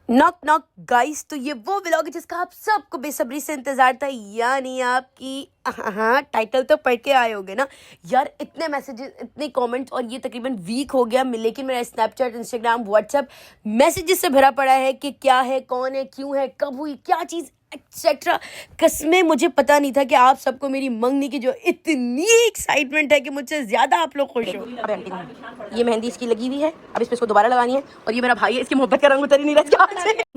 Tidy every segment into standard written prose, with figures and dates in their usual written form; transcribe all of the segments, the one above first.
Knock knock guys, तो ये वो व्लॉग है जिसका आप सबको बेसब्री से इंतजार था। यानी आपकी हाँ टाइटल तो पढ़ के आए होगे ना यार। इतने मैसेजेस, इतने कमेंट्स, और ये तकरीबन वीक हो गया, लेकिन मेरा स्नैपचैट, इंस्टाग्राम, व्हाट्सएप मैसेजेस से भरा पड़ा है कि क्या है, कौन है, क्यों है, कब हुई, क्या चीज़ एक्सेट्रा। कसमें मुझे पता नहीं था कि आप सबको मेरी मंगनी की जो इतनी एक्साइटमेंट है कि मुझसे ज्यादा आप लोग खुश हो। अब आंटी को ये मेहंदी इसकी लगी हुई है, अब इसको दोबारा लगानी है। और ये मेरा भाई है, इसकी मोहब्बत का रंग उतर ही नहीं रहा।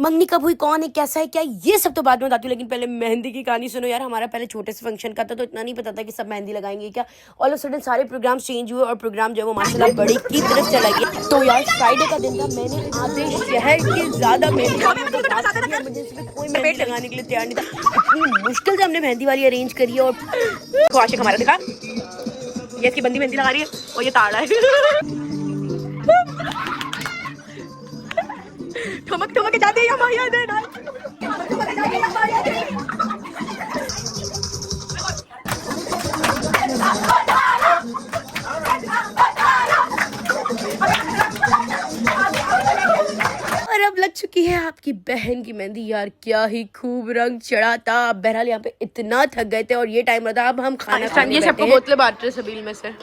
मंगनी कब हुई, कौन है, कैसा है, क्या, ये सब तो बाद में बताती हूँ, लेकिन पहले मेहंदी की कहानी सुनो यार। हमारा पहले छोटे से फंक्शन का था तो इतना नहीं पता था कि सब मेहंदी लगाएंगे क्या। ऑल ऑफ सडन सारे प्रोग्राम चेंज हुए और प्रोग्राम जो है वो माशाल्लाह बड़ी की तरफ चला गया। तो यार फ्राइडे का दिन था, मैंने आधे शहर की ज्यादा मेहंदी कोई मेहंदी लगाने के लिए तैयार नहीं था। इतनी मुश्किल से हमने मेहंदी वाली अरेंज करी है। और आशिक हमारा दिखा, ये इसकी बंदी मेहंदी लगा रही है और ये ताड़ा है। ठमक ठमक जाते हैं माया देना। और अब लग चुकी है आपकी बहन की मेहंदी। यार क्या ही खूब रंग चढ़ा था। बहरहाल यहाँ पे इतना थक गए थे और ये टाइम रहा था, अब हम खाना खाने, ये सबको बोतलें बांट रहे सबील में से।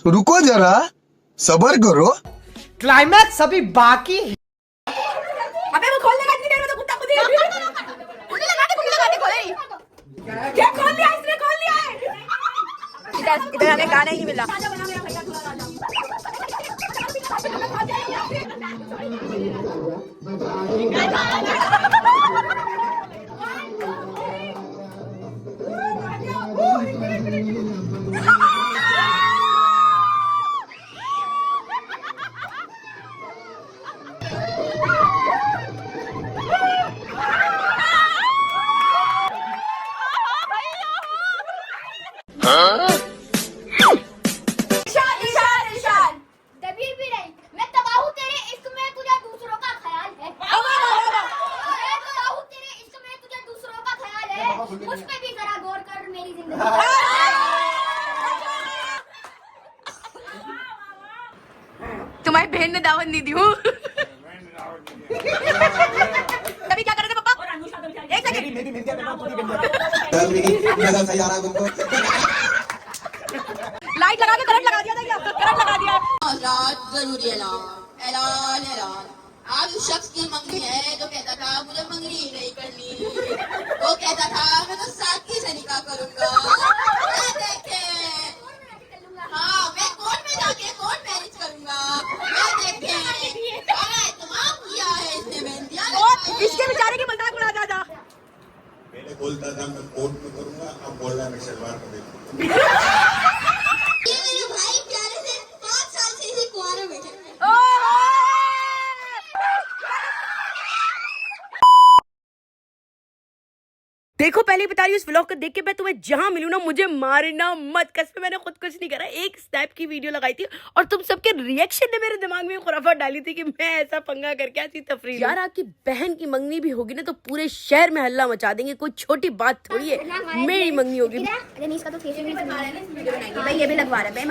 रुको जरा, सबर करो, क्लाइमैक्स अभी बाकी है। अबे वो खोलने का इतनी देर में तो कुत्ता खुद ही कुंडी लगाते खोले। क्या खोल लिया इसने, खोल लिया है। इधर हमें गाना ही नहीं मिला। मुझ पे भी जरा गौर कर मेरी जिंदगी। तुम्हारी बहन ने दावत नहीं दी हूँ। तभी क्या कर रहे थे पापा? एक सेकंड। लाइट लगा के करंट लगा दिया था क्या? करंट लगा दिया। जरूरी ऐलान ऐलान। आज उस शख्स की मंगनी है जो कहता था मुझे मंगनी नहीं करनी। वो कहता था मैं तो सादगी से निकाह करूंगा। देखे हाँ मैं कोर्ट में जाके कोर्ट मैरिज करूंगा। देखे तमाम किया है इसने मेहंदियां। इसके बेचारे की मजाक उड़ा जा। पहले बोलता था मैं कोर्ट में करूंगा, अब बोल रहा है मैं शलवार में देखूंगा। ये मेरे भाई प्यारे से 5 साल से इसी कुआरे बैठे। देखो पहले ही बता रही हूँ, इस व्लॉग को देख के मैं तुम्हें जहां मिलूं ना मुझे मारना मत। कसम मैंने खुद कुछ नहीं करा, एक स्नैप की वीडियो लगाई थी और तुम सबके रिएक्शन ने मेरे दिमाग में खुराफात डाली थी कि मैं ऐसा पंगा करके ऐसी तफरीह। यार आपकी बहन की मंगनी भी होगी ना तो पूरे शहर में हल्ला मचा देंगे, कोई छोटी बात थोड़ी है। मेरी मंगनी होगी। रनीश का तो फेस भी भाई ये भी लगवा रहे हैं।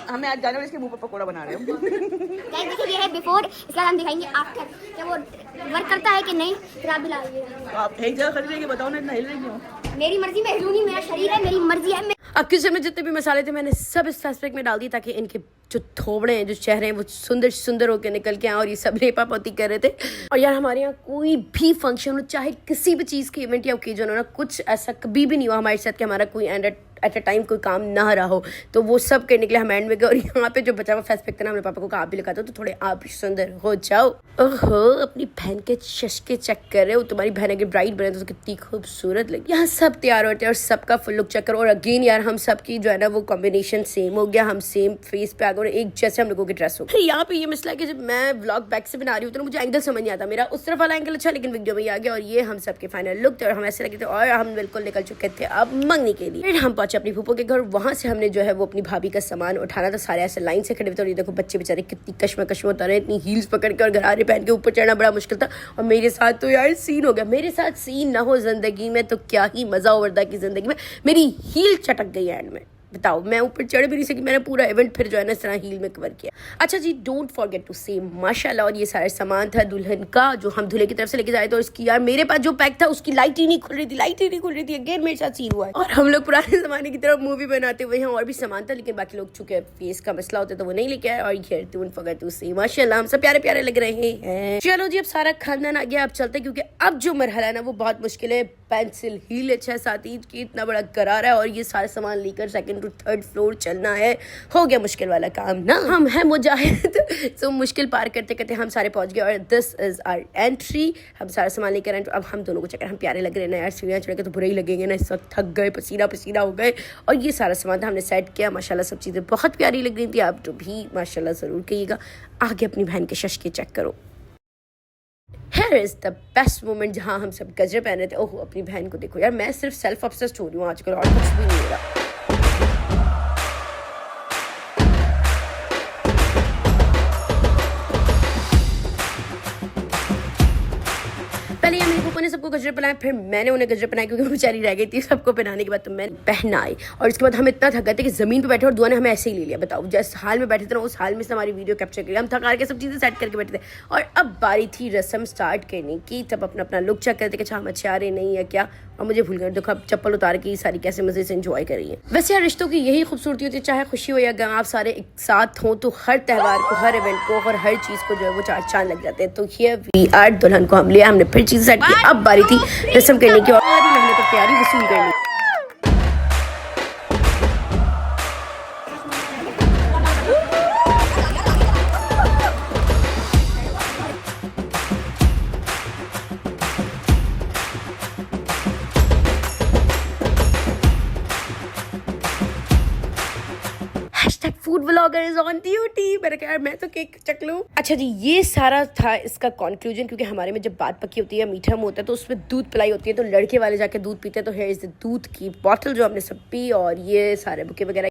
हमें आज जाने इसके मुंह पर पकोड़ा बना रहे हैं। देखिए ये है बिफोर, इसका हम दिखाएंगे आफ्टर क्या वो वर्क करता है कि नहीं। फिर आप भी लाइए। आप एक जगह खड़े रहिए, बताओ ना इतना हिल रही क्यों? मेरी मर्जी में हिलूंगी, मेरा शरीर है, मेरी मर्जी है। अब किचन में जितने भी मसाले थे मैंने सब इस एस्पेक्ट में डाल दिए ताकि इनके जो थोबड़े हैं, जो चेहरे हैं, वो सुंदर सुंदर होकर निकल के आए। और ये सब लेपा पोती कर रहे थे। और यार हमारे यहाँ कोई भी फंक्शन हो, चाहे किसी भी चीज़ की इवेंट या ओकेजन हो ना, कुछ ऐसा कभी भी नहीं हुआ हमारे साथ कि हमारा कोई एट अ टाइम कोई काम ना रहा हो। तो वो सब करने के लिए हम एंड में गए। और यहाँ पे जो बचा हुआ फेस पैक था ना, हमने पापा को कहा आप भी लगा दो तो थोड़े आप भी सुंदर हो जाओ। ओहो अपनी बहन के चश्के चेक कर रहे हो। तुम्हारी बहन अगर ब्राइड बने तो कितनी खूबसूरत लगी। यहाँ सब तैयार होते हैं और सबका फुल लुक चेक करो। और अगेन यार हम सबकी जो है ना वो कॉम्बिनेशन सेम हो गया, हम सेम फेस पे आ गए। और एक जैसे हम लोगों की ड्रेस हो। फिर यहाँ पे ये मसला है कि जब मैं व्लॉग बैक से बना रही हूँ तो मुझे एंगल समझ नहीं आता। मेरा उस तरफ वाला एंगल अच्छा, लेकिन वीडियो में आ गया और ये हम सबके फाइनल लुक थे और हम ऐसे लगे थे और हम बिल्कुल निकल चुके थे अब मंगनी के लिए। फिर हम पहुंचे अपनी फूफो के घर, वहां से हमने जो है वो अपनी भाभी का सामान उठाना था। सारे ऐसे लाइन से खड़े थे और ये देखो बच्चे बेचारे कितनी कश्मकश में उतारे, इतनी हील्स पकड़ के और गरारे पहन के ऊपर चढ़ना बड़ा मुश्किल था। और मेरे साथ तो यार सीन हो गया। मेरे साथ सीन ना हो जिंदगी में तो क्या ही मजा हो वर्दा की जिंदगी में। मेरी हील चटक गई एंड में, बताओ मैं ऊपर चढ़ भी नहीं सकी। मैंने पूरा इवेंट फिर जो है ना इस तरह हील में कवर किया। अच्छा जी, डोंट फॉरगेट टू से माशाल्लाह। और ये सारा सामान था दुल्हन का जो हम दूल्हे की तरफ से लेके जाए। तो इसकी यार मेरे पास जो पैक था उसकी लाइट ही नहीं खुल रही थी, अगेन मेरे साथ सीन हुआ है। और हम लोग पुराने जमाने की तरफ मूवी बनाते हुए हैं। और भी सामान था लेकिन बाकी लोग चूंकि फेस का मसला होता है तो वो नहीं लेके आए। और ये डोंट फॉरगेट टू से माशाल्लाह हम सब प्यारे प्यारे लग रहे हैं। चलो जी, अब सारा खानदान आ गया, अब चलते हैं क्योंकि अब जो मरहला है ना वो बहुत मुश्किल है। पेंसिल हील 6-7 इंच की, इतना बड़ा करारा है और ये सारा सामान लेकर 2nd to 3rd फ्लोर चलना है। हो गया मुश्किल वाला काम ना। हम हैं मुजाहिद तो मुश्किल पार करते करते हम सारे पहुंच गए और दिस इज आवर एंट्री। हम सारा सामान लेकर एंट्री। अब हम दोनों को चक्कर, हम प्यारे लग रहे हैं ना यार, सीढ़ियाँ चढ़ के तो बुरे ही लगेंगे ना, इस वक्त थक गए, पसीना पसीना हो गए। और ये सारा सामान था हमने सेट किया। माशाल्लाह सब चीज़ें बहुत प्यारी लग रही थी। आप तो भी माशाल्लाह ज़रूर कहिएगा। आगे अपनी बहन के शश के चेक करो। Here is the best moment जहाँ हम सब गजरे पहन रहे थे। ओह अपनी बहन को देखो यार, मैं सिर्फ सेल्फ ऑब्सेस्ड हो रही हूँ आजकल और कुछ भी नहीं हो रहा। पहले ये मेरी पापा ने सबको गजरे पहनाए, फिर मैंने उन्हें गजरे पहनाए क्योंकि बेचारी रह गई थी। सबको पहनाने के बाद तो मैंने पहनाई और इसके बाद हम इतना थक गए थे कि जमीन पे बैठे और दुआ ने हमें ऐसे ही ले लिया। बताओ जिस हाल में बैठे थे ना उस हाल में से हमारी वीडियो कैप्चर करी। हम थका के सब चीज़ें सेट करके बैठे थे और अब बारी थी रस्म स्टार्ट करने की। तब अपना अपना लुक चेक करते कि हम अच्छे आ रहे नहीं है क्या। और मुझे भूल गए, देखो अब चप्पल उतार के सारी कैसे मजे से एंजॉय कर रही है। वैसे यार रिश्तों की यही खूबसूरती होती है, चाहे खुशी हो या गम, आप सारे एक साथ हों तो हर त्यौहार को, हर इवेंट को और हर चीज़ को जो है वो चार चांद लग जाते हैं। तो हियर वी आर, दुल्हन को हम लिया, हमने फिर चीज़ सेट की। अब बारी थी रस्म करने की और मेहनत और तैयारी वसूल करनी। Food vlogger is on duty. मैंने कहा यार मैं तो केक चख लूं। अच्छा जी, ये सारा था इसका कंक्लूजन क्योंकि हमारे में जब बात पकी होती है, मीठा मुंह होता है तो उसमें दूध पिलाई होती है। तो लड़के वाले जाके दूध पीते हैं। तो हेयर इज द दूध की बॉटल जो हमने सब पी और ये सारे बुके वगैरह।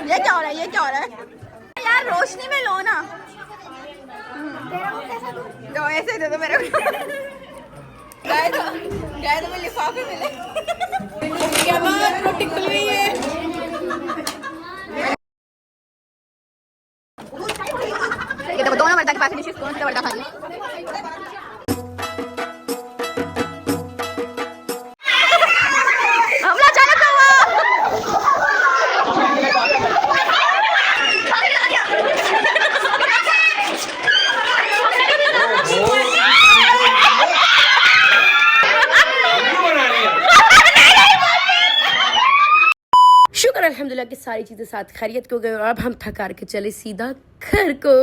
ये क्या हो रहा है, ये क्या हो रहा है यार? रोशनी में लो ना, तो ऐसे दे दो मेरे को। गाय तो मैं लिफाफे मिले। क्या बात, रोटी खुल गई है। ये देखो दोनों मर्दा के पास डिशेस, कौन सा मर्दा खा लिया? हमला अचानक हुआ। शुक्र अल्हम्दुलिल्लाह कि सारी चीजें साथ खैरियत को गई और अब हम थकार के चले सीधा घर को।